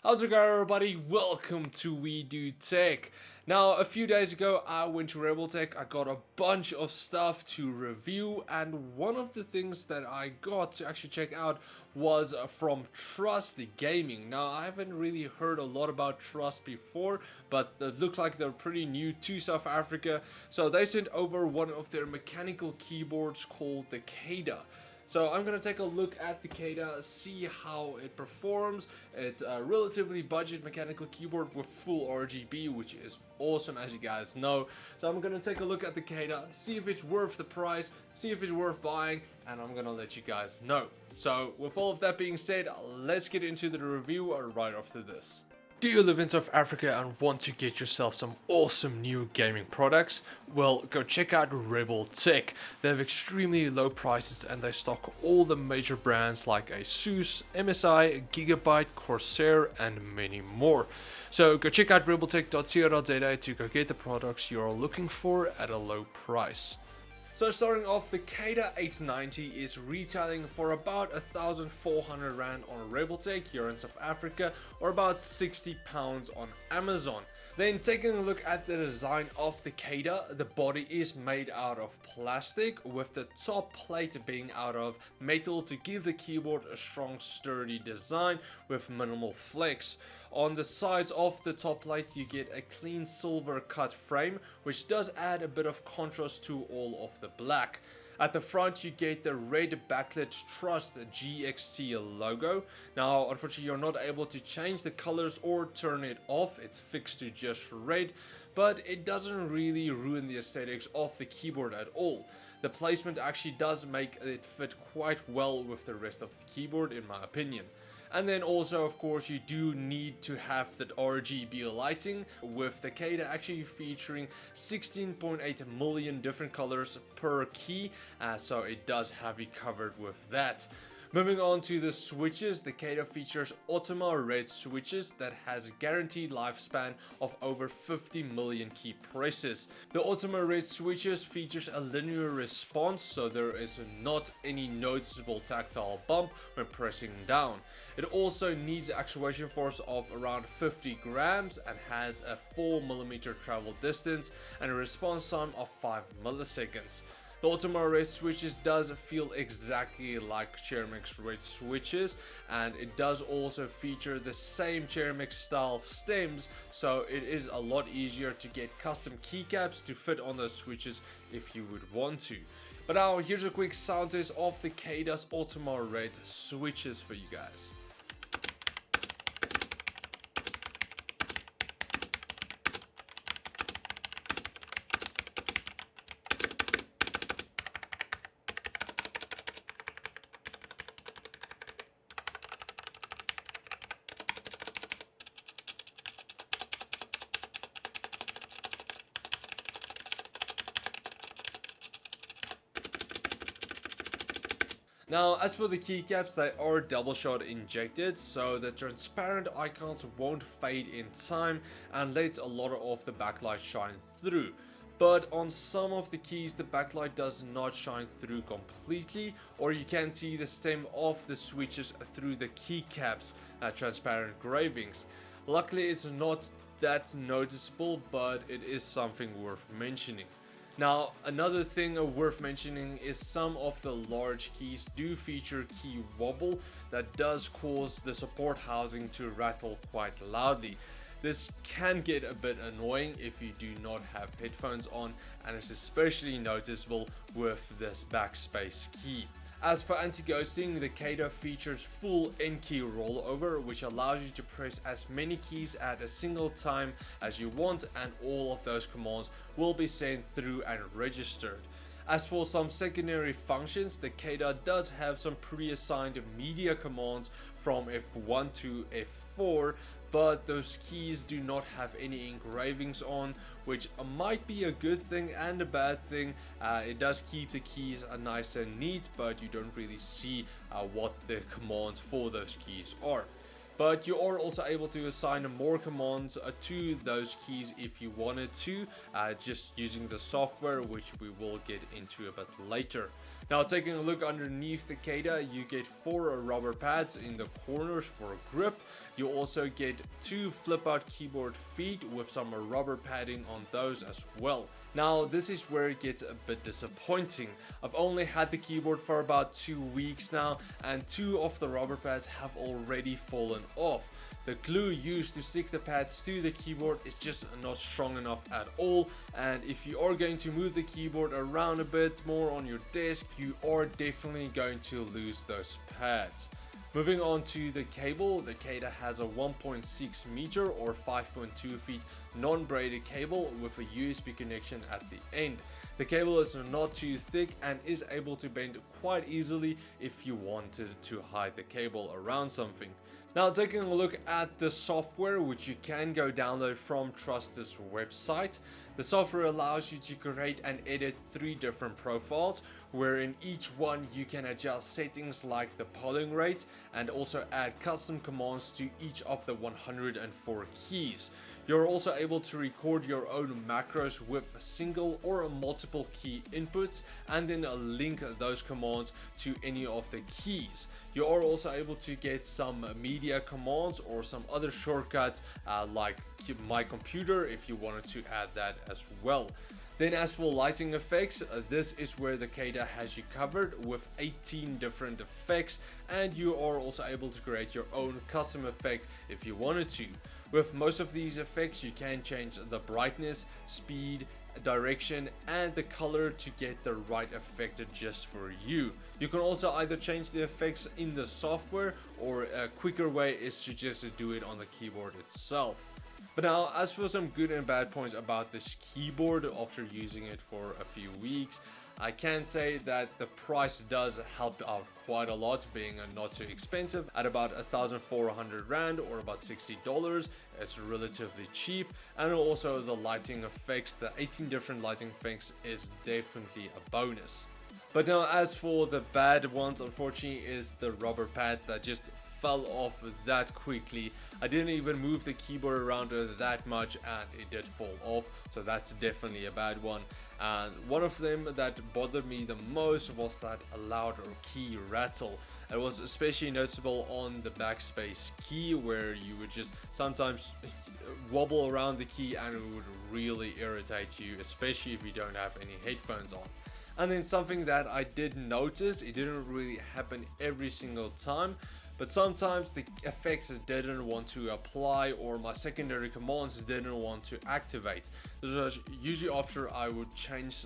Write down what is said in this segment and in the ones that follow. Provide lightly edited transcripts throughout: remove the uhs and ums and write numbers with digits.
How's it going, everybody? Welcome to We Do Tech. Now, a few days ago, I went to Rebel Tech. I got a bunch of stuff to review, and one of the things that I got to actually check out was from Trust Gaming. Now, I haven't really heard a lot about Trust before, but it looks like they're pretty new to South Africa. So they sent over one of their mechanical keyboards called the Kada. So I'm going to take a look at the Kada, see how it performs. It's a relatively budget mechanical keyboard with full RGB, which is awesome, as you guys know. So I'm going to take a look at the Kada, see if it's worth the price, see if it's worth buying, and I'm going to let you guys know. So with all of that being said, let's get into the review right after this. Do you live in South Africa and want to get yourself some awesome new gaming products? Well, go check out Rebel Tech. They have extremely low prices and they stock all the major brands like ASUS, MSI, Gigabyte, Corsair, and many more. So go check out rebeltech.co.za to go get the products you're looking for at a low price. So starting off, the Kada 890 is retailing for about 1,400 Rand on Rebel Tech here in South Africa, or about £60 on Amazon. Then taking a look at the design of the Kada, the body is made out of plastic with the top plate being out of metal to give the keyboard a strong sturdy design with minimal flex. On the sides of the top plate you get a clean silver cut frame, which does add a bit of contrast to all of the black. At the front you get the red backlit Trust GXT logo. Now unfortunately you're not able to change the colors or turn it off, it's fixed to just red, but it doesn't really ruin the aesthetics of the keyboard at all. The placement actually does make it fit quite well with the rest of the keyboard in my opinion. And then also, of course, you do need to have that RGB lighting, with the Kada actually featuring 16.8 million different colors per key, so it does have you covered with that. Moving on to the switches, the Kada features Ultima Red switches that has a guaranteed lifespan of over 50 million key presses. The Ultima Red switches features a linear response, so there is not any noticeable tactile bump when pressing down. It also needs an actuation force of around 50 grams and has a 4mm travel distance and a response time of 5 milliseconds. The Ultima Red switches does feel exactly like Ceramics Red switches, and it does also feature the same Ceramics style stems, so it is a lot easier to get custom keycaps to fit on those switches if you would want to. But now here's a quick sound test of the Kada's Ultima Red switches for you guys. Now, as for the keycaps, they are double shot injected, so the transparent icons won't fade in time and lets a lot of the backlight shine through. But on some of the keys, the backlight does not shine through completely, or you can see the stem of the switches through the keycaps transparent engravings. Luckily, it's not that noticeable, but it is something worth mentioning. Now, another thing worth mentioning is some of the large keys do feature key wobble that does cause the support housing to rattle quite loudly. This can get a bit annoying if you do not have headphones on, and it's especially noticeable with this backspace key. As for anti-ghosting, the Kada features full N-key rollover, which allows you to press as many keys at a single time as you want, and all of those commands will be sent through and registered. As for some secondary functions, the Kada does have some pre-assigned media commands from F1 to F4, but those keys do not have any engravings on, which might be a good thing and a bad thing. It does keep the keys nice and neat, but you don't really see what the commands for those keys are. But you are also able to assign more commands to those keys if you wanted to, just using the software, which we will get into a bit later. Now, taking a look underneath the Kada, you get 4 rubber pads in the corners for grip. You also get 2 flip out keyboard feet with some rubber padding on those as well. Now this is where it gets a bit disappointing. I've only had the keyboard for about 2 weeks now, and 2 of the rubber pads have already fallen off. The glue used to stick the pads to the keyboard is just not strong enough at all, and if you are going to move the keyboard around a bit more on your desk, you are definitely going to lose those pads. Moving on to the cable, the Kata has a 1.6 meter or 5.2 feet non-braided cable with a USB connection at the end. The cable is not too thick and is able to bend quite easily if you wanted to hide the cable around something. Now taking a look at the software, which you can go download from Trusted's website. The software allows you to create and edit 3 different profiles, where in each one you can adjust settings like the polling rate and also add custom commands to each of the 104 keys. You're also able to record your own macros with a single or a multiple key inputs and then link those commands to any of the keys. You are also able to get some media commands or some other shortcuts like my computer if you wanted to add that as well. Then as for lighting effects, this is where the Kata has you covered with 18 different effects, and you are also able to create your own custom effect if you wanted to. With most of these effects you can change the brightness, speed, direction and the color to get the right effect just for you. You can also either change the effects in the software, or a quicker way is to just do it on the keyboard itself. But now, as for some good and bad points about this keyboard after using it for a few weeks, I can say that the price does help out quite a lot, being not too expensive at about 1,400 Rand or about $60. It's relatively cheap, and also the lighting effects, the 18 different lighting effects is definitely a bonus. But now as for the bad ones, unfortunately, is the rubber pads that just fell off that quickly. I didn't even move the keyboard around that much and it did fall off, so that's definitely a bad one. And one of them that bothered me the most was that loud key rattle. It was especially noticeable on the backspace key, where you would just sometimes wobble around the key and it would really irritate you, especially if you don't have any headphones on. And then something that I did notice, it didn't really happen every single time, but sometimes the effects didn't want to apply, or my secondary commands didn't want to activate. This was usually after I would change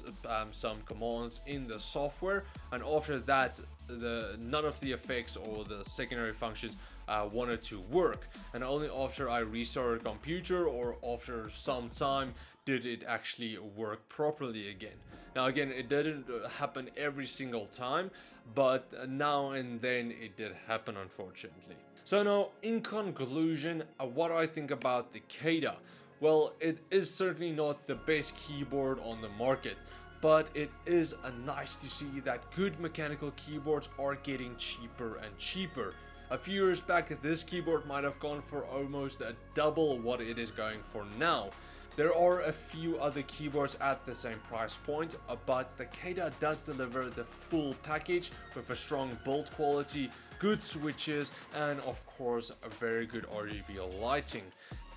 some commands in the software, and after that none of the effects or the secondary functions wanted to work, and only after I restarted the computer or after some time did it actually work properly again. Now again, it didn't happen every single time, but now and then it did happen, unfortunately. So now, in conclusion, what do I think about the Kata? Well, it is certainly not the best keyboard on the market, but it is nice to see that good mechanical keyboards are getting cheaper and cheaper. A few years back, this keyboard might have gone for almost double what it is going for now. There are a few other keyboards at the same price point, but the Kata does deliver the full package with a strong build quality, good switches, and of course a very good RGB lighting.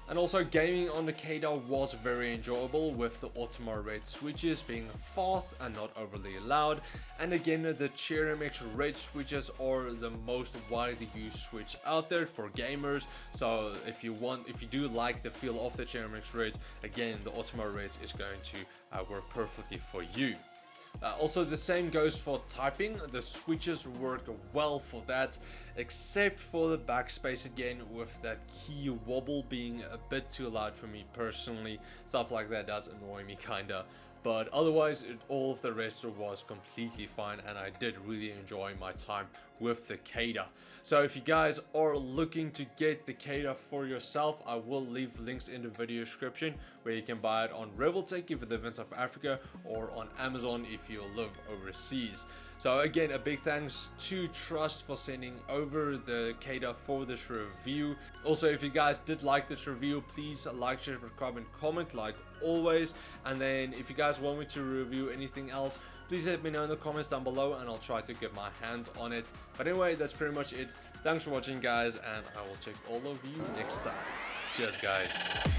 And also, gaming on the Kata was very enjoyable, with the Ultima Red switches being fast and not overly loud. And again, the Cherry MX Red switches are the most widely used switch out there for gamers. So if you do like the feel of the Cherry MX Reds, again, the Ultima Reds is going to work perfectly for you. Also, the same goes for typing. The switches work well for that, except for the backspace again, with that key wobble being a bit too loud for me personally. Stuff like that does annoy me kinda. But otherwise, all of the rest was completely fine, and I did really enjoy my time with the Kata. So if you guys are looking to get the Kata for yourself, I will leave links in the video description where you can buy it on Rebeltech if you live in South Africa, or on Amazon if you live overseas. So again, a big thanks to Trust for sending over the Kata for this review. Also, if you guys did like this review, please like, share, subscribe, and comment like always. And then if you guys want me to review anything else, please let me know in the comments down below and I'll try to get my hands on it. But anyway, that's pretty much it. Thanks for watching, guys, and I will check all of you next time. Cheers, guys.